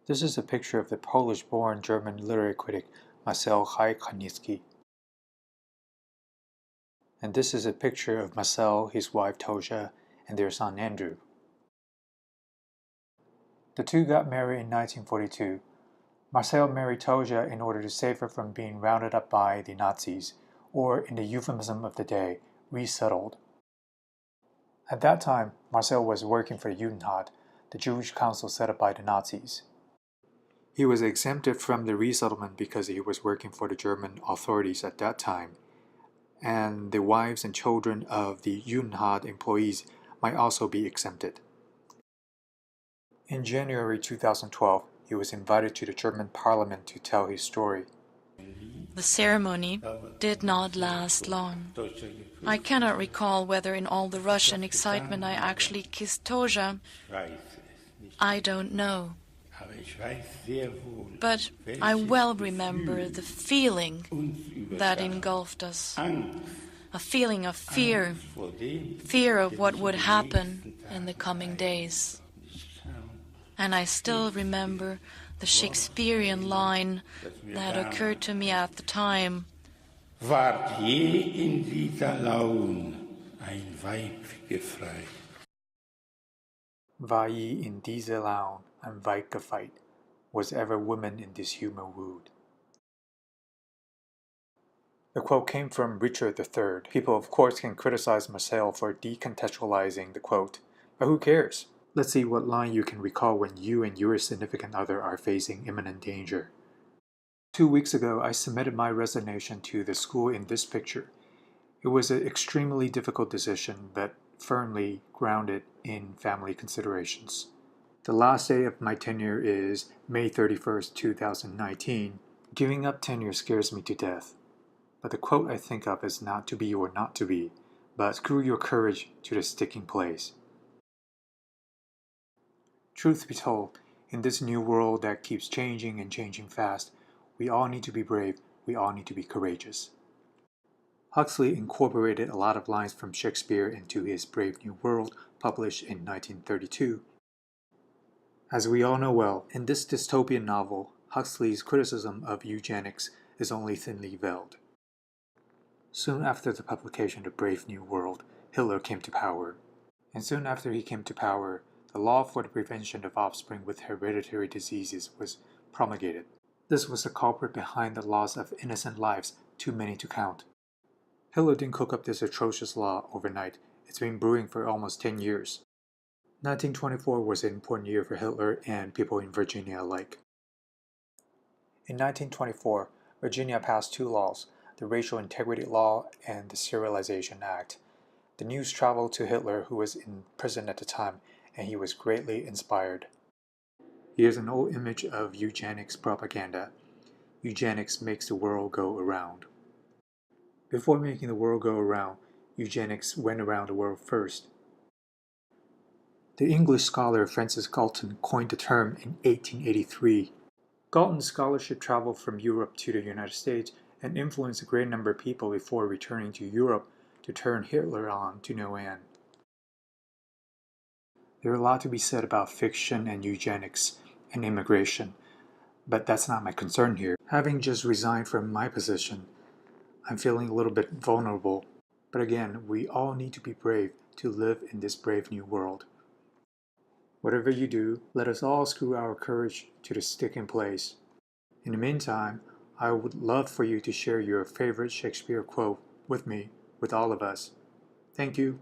This is a picture of the Polish-born German literary critic Marcel Reich-Ranitzky. And this is a picture of Marcel, his wife Tosia, and their son Andrew. The two got married in 1942. Marcel married Tosia in order to save her from being rounded up by the Nazis, or in the euphemism of the day, resettled. At that time, Marcel was working for the Judenrat, the Jewish council set up by the Nazis. He was exempted from the resettlement because he was working for the German authorities at that time, and the wives and children of the Judenrat employees might also be exempted. In January 2012, he was invited to the German parliament to tell his story. The ceremony did not last long. I cannot recall whether in all the rush and excitement I actually kissed Tosia. I don't know. But I well remember the feeling that engulfed us. A feeling of fear of what would happen in the coming days. And I still remember the Shakespearean line that occurred to me at the time. Ward je in dieser Laun ein Weib gefreit? War je in dieser Laun ein Weib gefreit? Was ever woman in this humor wooed? The quote came from Richard III. People, of course, can criticize Marcel for decontextualizing the quote, but who cares? Let's see what line you can recall when you and your significant other are facing imminent danger. 2 weeks ago, I submitted my resignation to the school in this picture. It was an extremely difficult decision, but firmly grounded in family considerations. The last day of my tenure is May 31st, 2019. Giving up tenure scares me to death. But the quote I think of is not to be or not to be, but screw your courage to the sticking place. Truth be told, in this new world that keeps changing and changing fast, we all need to be brave, we all need to be courageous. Huxley incorporated a lot of lines from Shakespeare into his Brave New World, published in 1932. As we all know well, in this dystopian novel, Huxley's criticism of eugenics is only thinly veiled. Soon after the publication of Brave New World, Hitler came to power. And soon after he came to power, the law for the prevention of offspring with hereditary diseases was promulgated. This was the culprit behind the loss of innocent lives, too many to count. Hitler didn't cook up this atrocious law overnight. It's been brewing for almost 10 years. 1924 was an important year for Hitler and people in Virginia alike. In 1924, Virginia passed 2 laws, the Racial Integrity Law and the Serialization Act. The news traveled to Hitler, who was in prison at the time, and he was greatly inspired. Here's an old image of eugenics propaganda. Eugenics makes the world go around. Before making the world go around, eugenics went around the world first. The English scholar Francis Galton coined the term in 1883. Galton's scholarship traveled from Europe to the United States and influenced a great number of people before returning to Europe to turn Hitler on to no end. There are a lot to be said about fiction and eugenics and immigration, but that's not my concern here. Having just resigned from my position, I'm feeling a little bit vulnerable. But again, we all need to be brave to live in this brave new world. Whatever you do, let us all screw our courage to the sticking place. In the meantime, I would love for you to share your favorite Shakespeare quote with me, with all of us. Thank you.